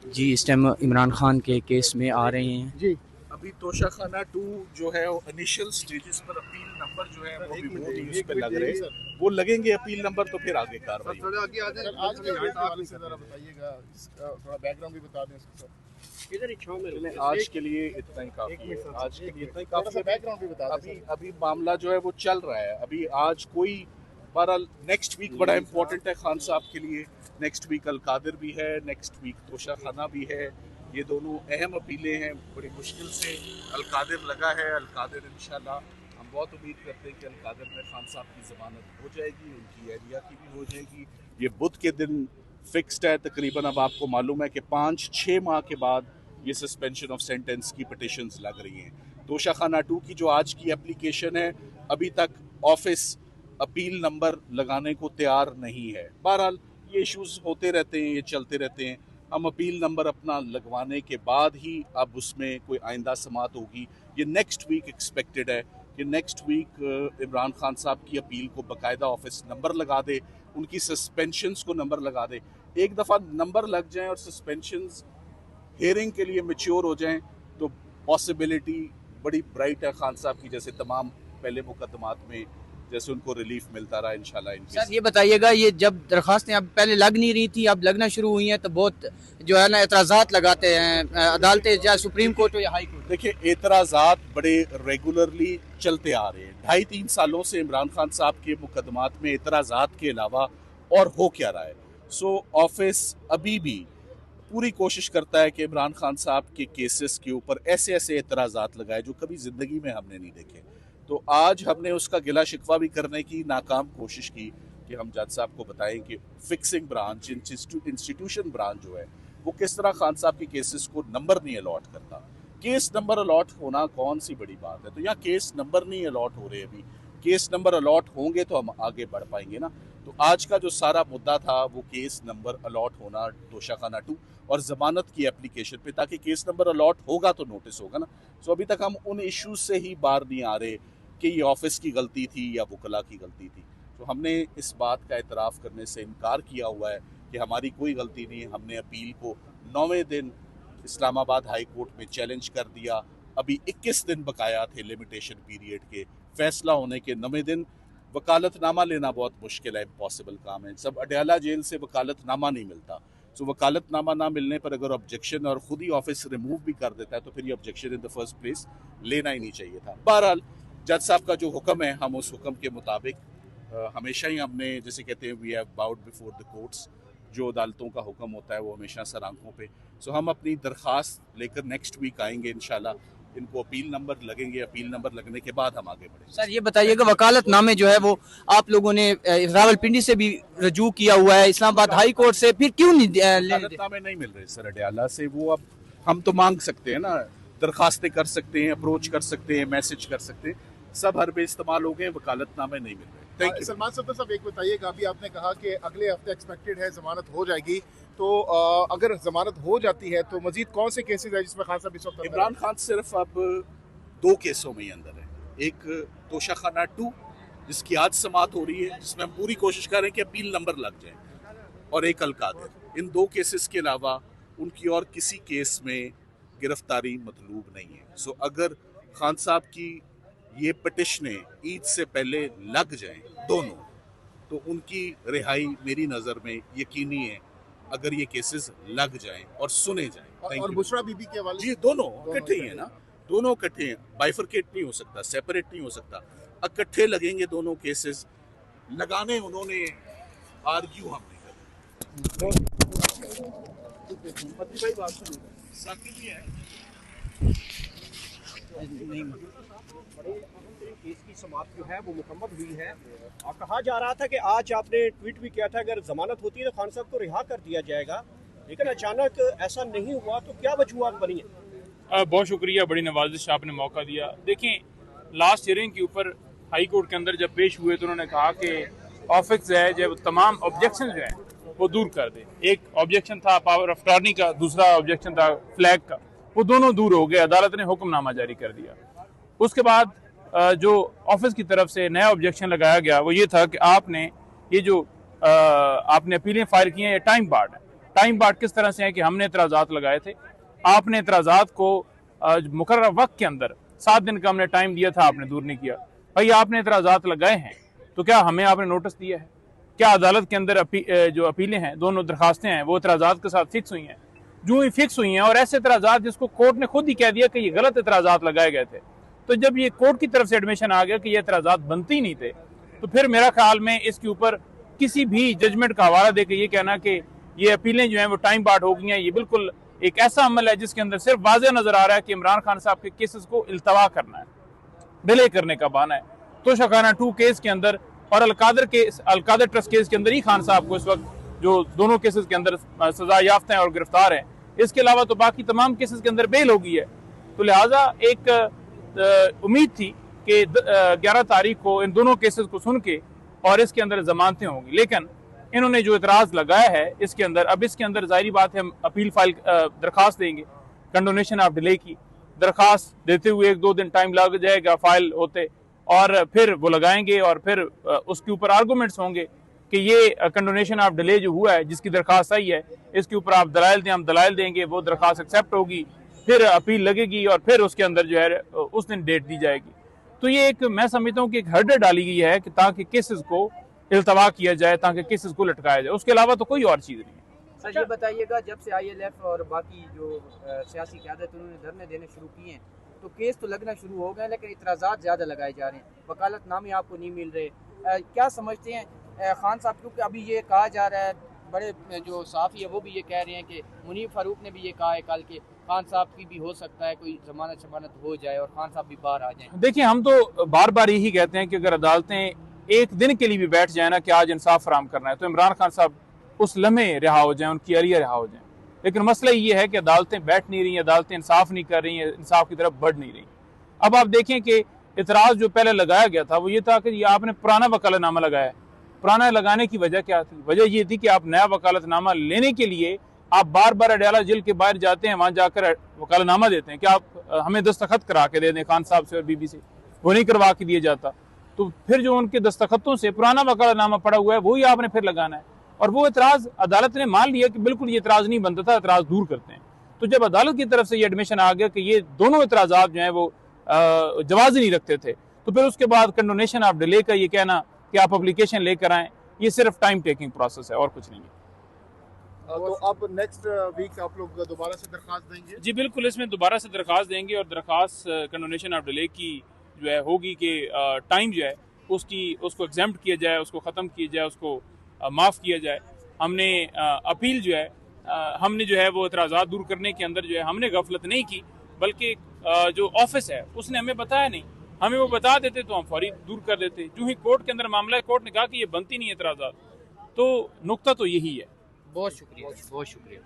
जी इस टाइम इमरान खान के केस में आ रहे हैं। जी। अभी तोशाखाना 2 जो है वो इनिशियल स्टेजेस पर अपील नंबर जो है वो भी वो नहीं उस पे लग रहे, वो लगेंगे अपील नंबर तो फिर आगे कार्रवाई। थोड़ा आगे आ जाए, आज के हवाले से जरा बताइएगा, थोड़ा बैकग्राउंड भी बता दें सर। इधर ही छांव में आज के लिए इतना ही काफी है, आज के लिए इतना ही काफी है। बैकग्राउंड भी बता दें। अभी मामला जो है वो चल रहा है। अभी आज कोई बहरहाल नेक्स्ट वीक बड़ा इंपॉर्टेंट है खान साहब के लिए। नेक्स्ट वीक अलकादिर भी है, नेक्स्ट वीक तोशाखाना भी है। ये दोनों अहम अपीलें हैं। बड़ी मुश्किल से अलकादिर लगा है। अलकादिर इंशाल्लाह हम बहुत उम्मीद करते हैं कि अलकादिर में खान साहब की ज़मानत हो जाएगी, उनकी एहलिया की भी हो जाएगी। ये बुध के दिन फिक्स्ड है तकरीबन। अब आपको मालूम है कि 5-6 माह के बाद ये सस्पेंशन ऑफ सेंटेंस की पिटिशंस लग रही हैं। तोशाखाना 2 की जो आज की एप्लीकेशन है, अभी तक ऑफिस अपील नंबर लगाने को तैयार नहीं है। बहरहाल ये इश्यूज होते रहते हैं, ये चलते रहते हैं। हम अपील नंबर अपना लगवाने के बाद ही अब उसमें कोई आइंदा समात होगी। ये नेक्स्ट वीक एक्सपेक्टेड है कि नेक्स्ट वीक इमरान खान साहब की अपील को बाकायदा ऑफिस नंबर लगा दे, उनकी सस्पेंशंस को नंबर लगा दे। एक दफ़ा नंबर लग जाएं और सस्पेंशंस हेयरिंग के लिए मैच्योर हो जाएं तो पॉसिबिलिटी बड़ी ब्राइट है खान साहब की, जैसे तमाम पहले मुकदमात में जैसे उनको रिलीफ मिलता रहा इंशाल्लाह। सर ये बताइएगा, ये जब दरखास्तें अब पहले लग नहीं रही थी, अब लगना शुरू हुई हैं, तो बहुत जो है ना एतराज़ात लगाते हैं अदालतें, चाहे सुप्रीम कोर्ट हो या हाई कोर्ट। देखिए एतराज़ात बड़े रेगुलरली चलते आ रहे हैं। 2.5-3 सालों से इमरान खान साहब के मुकदमात में एतराज़ात के अलावा और हो क्या रहा है। सो ऑफिस अभी भी पूरी कोशिश करता है कि इमरान खान साहब के केसेस के ऊपर ऐसे ऐसे एतराज़ात लगाए जो कभी ज़िंदगी में हमने नहीं देखे। तो आज हमने उसका गिला शिकवा भी करने की नाकाम कोशिश की कि हम जज साहब को बताएं कि फिक्सिंग ब्रांच, इंस्टीट्यूशन ब्रांच जो है वो किस तरह खान साहब के केसेस को नंबर नहीं अलॉट करता। केस नंबर अलॉट होना कौन सी बड़ी बात है। तो यहाँ केस नंबर नहीं अलॉट हो रहे, अभी केस नंबर अलॉट होंगे तो हम आगे बढ़ पाएंगे ना। तो आज का जो सारा मुद्दा था वो केस नंबर अलॉट होना तोशाखाना 2 और जमानत की एप्लीकेशन पे, ताकि केस नंबर अलॉट होगा तो नोटिस होगा ना। सो अभी तक हम उन इश्यूज से ही बाहर नहीं आ रहे कि ये ऑफिस की गलती थी या वकला की गलती थी। तो हमने इस बात का एतराफ़ करने से इनकार किया हुआ है कि हमारी कोई गलती नहीं है। हमने अपील को 9वें दिन इस्लामाबाद हाई कोर्ट में चैलेंज कर दिया। अभी 21 दिन बकाया थे लिमिटेशन पीरियड के, फैसला होने के 9वें दिन। वकालतनामा लेना बहुत मुश्किल है, इम्पॉसिबल काम है। सब अडयाला जेल से वकालतनामा नहीं मिलता। तो वकालतनामा ना मिलने पर अगर ऑब्जेक्शन और खुद ही ऑफिस रिमूव भी कर देता है तो फिर ये objection in the first place लेना ही नहीं चाहिए था। बहरहाल जज साहब का जो हुक्म है हम उस हुक्म के मुताबिक हमेशा ही हमने, जैसे कहते हैं we have bowed before the courts, जो अदालतों का हुक्म होता है वो हमेशा सर आंखों पे। सो हम अपनी दरख्वास्त लेकर नेक्स्ट वीक आएंगे इंशाल्लाह। इनको अपील नंबर लगेंगे, अपील नंबर लगने के बाद हम आगे बढ़ेंगे। सर ये बताइएगा, वकालतनामे जो है वो आप लोगों ने रावलपिंडी से भी रजू किया हुआ है, इस्लामाबाद हाई कोर्ट से, फिर क्यों नहीं वकालतनामे नहीं मिल रहे सर अडयाला से। वो अब हम तो मांग सकते हैं ना, दरखास्तें कर सकते हैं, अप्रोच कर सकते हैं, मैसेज कर सकते हैं, सब हर बेइस्तेमाल हो गए, वकालतनामे नहीं मिल रहे। Thank you. सलमान सफदर साहब, एक बताइएगा, अभी आपने कहा कि अगले हफ्ते एक्सपेक्टेड है जमानत हो जाएगी, तो अगर जमानत हो जाती है तो मजीद कौन से केसेस है जिसमें खान साहब इस वक्त? इमरान खान सिर्फ अब 2 केसों में ही अंदर है। एक तोशाखाना 2 जिसकी आज समात हो रही है, जिसमें हम पूरी कोशिश कर रहे हैं कि अपील नंबर लग जाए, और एक अलकादिर। इन 2 केसेस के अलावा उनकी और किसी केस में गिरफ्तारी मतलूब नहीं है। सो अगर खान साहब की ये पिटिशनें ईद से पहले लग जाएं दोनों, तो उनकी रिहाई मेरी नज़र में यकीनी है, अगर ये केसेस लग जाएं और सुने जाएं। और बुशरा बीबी के हवाले? जी दोनों इकट्ठे ही है ना, दोनों इकट्ठे हैं, बाइफरकेट नहीं हो सकता, सेपरेट नहीं हो सकता, इकट्ठे लगेंगे दोनों केसेस। लगाने उन्होंने, आर्ग्यू हम नहीं कर। भाई बात सुनिए, साथी भी है केस की समाप्त जो है वो मुकम्मल हुई है, और कहा जा रहा था कि आज आपने ट्वीट भी किया था अगर जमानत होती है तो खान साहब को रिहा कर दिया जाएगा, लेकिन अचानक ऐसा नहीं हुआ, तो क्या वजूहत बनी है? बहुत शुक्रिया, बड़ी नवाजिश आपने मौका दिया। देखें, लास्ट हियरिंग के ऊपर हाई कोर्ट के अंदर जब पेश हुए तो उन्होंने कहा कि ऑफिस जो है जब तमाम ऑब्जेक्शन जो है वो दूर कर दे। एक ऑब्जेक्शन था पावर ऑफ अटॉर्नी का, दूसरा ऑब्जेक्शन था फ्लैग का, वो दोनों दूर हो गए। अदालत ने हुक्मनामा जारी कर दिया। उसके बाद जो ऑफिस की तरफ से नया ऑब्जेक्शन लगाया गया वो ये था कि आपने ये जो आपने अपीलें फाइल की हैं ये टाइम बार्ड है। टाइम बार्ट किस तरह से है कि हमने एतराज़ात लगाए थे, आपने एतराज़ात को मुकर्रर वक्त के अंदर 7 दिन का हमने टाइम दिया था, आपने दूर नहीं किया। भाई आपने एतराज़ात लगाए हैं तो क्या हमें आपने नोटिस दिया है? क्या अदालत के अंदर जो अपीलें हैं, दोनों दरखास्तें हैं, वो एतराज़ात के साथ फिक्स हुई हैं? जो ही फिक्स हुई हैं और ऐसे एतराज़ात जिसको कोर्ट ने खुद ही कह दिया कि ये गलत एतराज़ात लगाए गए थे, तो जब ये कोर्ट की तरफ से एडमिशन आ गया कि ये एतराज़ात बनते ही नहीं थे, तो फिर मेरा ख्याल में इसके ऊपर किसी भी जजमेंट का हवाला देकर ये कहना कि ये अपीलें जो हैं वो टाइम बार्ट हो गई हैं, ये बिल्कुल एक ऐसा अमल है जिसके अंदर सिर्फ वाज़ेह नजर आ रहा है कि इमरान खान साहब के केसेस को इल्तवा करना है, डिले करने का बहाना है। तो शकाना 2 केस के अंदर और अलकादर ट्रस्ट केस के अंदर ही खान साहब को इस वक्त जो दोनों केसेस के अंदर सजा याफ्ता हैं और गिरफ्तार हैं, इसके अलावा तो बाकी तमाम केसेस के अंदर बेल हो गई है। तो लिहाजा एक उम्मीद थी कि 11 तारीख को इन दोनों केसेस को सुन के और इसके अंदर जमानतें होंगी, लेकिन इन्होंने जो इतराज लगाया है इसके अंदर, अब इसके अंदर जाहिर बात है हम अपील फाइल दरखास्त देंगे, कंडोनेशन ऑफ डिले की दरखास्त देते हुए 1-2 दिन टाइम लग जाएगा फाइल होते, और फिर वो लगाएंगे और फिर उसके ऊपर आर्गूमेंट्स होंगे कि ये कंडोनेशन ऑफ डिले जो हुआ है, जिसकी दरखास्त आई है, इसके ऊपर आप दलाइल दें, हम दलाइल देंगे, वो दरखास्त एक्सेप्ट होगी, फिर अपील लगेगी और फिर उसके अंदर जो है उस दिन डेट दी जाएगी। तो ये एक, मैं समझता हूँ कि एक हर्डर डाली गई है कि ताकि केसेस को इल्तवा किया जाए, ताकि केसेस को लटकाया जाए, उसके अलावा तो कोई और चीज़ नहीं है। सर ये बताइएगा, जब से ILF और बाकी जो सियासी क़यादत उन्होंने धरने देने शुरू किए हैं तो केस तो लगना शुरू हो गए, लेकिन इतराज़ात ज़्यादा लगाए जा रहे हैं, वकालतनामे आपको नहीं मिल रहे। क्या समझते हैं खान साहब, क्योंकि अभी ये कहा जा रहा है, बड़े जो सहाफ़ी है वो भी ये कह रहे हैं कि मुनीब फारूक ने भी ये कहा है कल के खान साहब की भी हो सकता है कोई जमानत हो जाए और खान साहब भी बाहर आ जाएं। देखिए, हम तो बार बार यही कहते हैं कि अगर अदालतें एक दिन के लिए भी बैठ जाए ना कि आज इंसाफ फराम करना है, तो इमरान खान साहब उस लम्हे रिहा हो जाएं, उनकी अलिया रिहा हो जाएं। लेकिन मसला ये है कि अदालतें बैठ नहीं रही, अदालतें इंसाफ नहीं कर रही हैं, इंसाफ की तरफ बढ़ नहीं रही। अब आप देखें कि इतराज़ जो पहले लगाया गया था वो ये था कि ये आपने पुराना वकालतनामा लगाया। पुराना लगाने की वजह क्या थी? वजह ये थी कि आप नया वकालतनामा लेने के लिए आप बार बार अडयाला जेल के बाहर जाते हैं, वहां जाकर वकालतनामा देते हैं कि आप हमें दस्तखत करा के दे दें खान साहब से और बीबी से, वो नहीं करवा के दिया जाता। तो फिर जो उनके दस्तखतों से पुराना वकालतनामा पड़ा हुआ है वही आपने फिर लगाना है, और वो एतराज़ अदालत ने मान लिया कि बिल्कुल ये एतराज़ नहीं बनता था, एतराज़ दूर करते हैं। तो जब अदालत की तरफ से ये एडमिशन आ गया कि ये दोनों एतराज़ात जो हैं वो जवाज़ नहीं रखते थे, तो फिर उसके बाद कंडोनेशन ऑफ डिले का ये कहना कि आप एप्लीकेशन लेकर आएँ, ये सिर्फ टाइम टेकिंग प्रोसेस है और कुछ नहीं है। तो अब नेक्स्ट वीक आप लोग दोबारा से दरखास्त देंगे? जी बिल्कुल, इसमें दोबारा से दरखास्त देंगे और दरखास्त कंडोनेशन ऑफ डिले की जो है होगी कि टाइम जो है उसको एग्जाम्प्ट किया जाए, उसको ख़त्म किया जाए, उसको माफ़ किया जाए। हमने अपील जो है हमने जो है वो एतराज़ात दूर करने के अंदर जो है हमने गफलत नहीं की, बल्कि जो ऑफिस है उसने हमें बताया नहीं, हमें वो बता देते तो हम फौरी दूर कर देते। जो ही कोर्ट के अंदर मामला है, कोर्ट ने कहा कि ये बनती नहीं है एतराज़ात, तो नुक्ता तो यही है। बहुत शुक्रिया, बहुत शुक्रिया।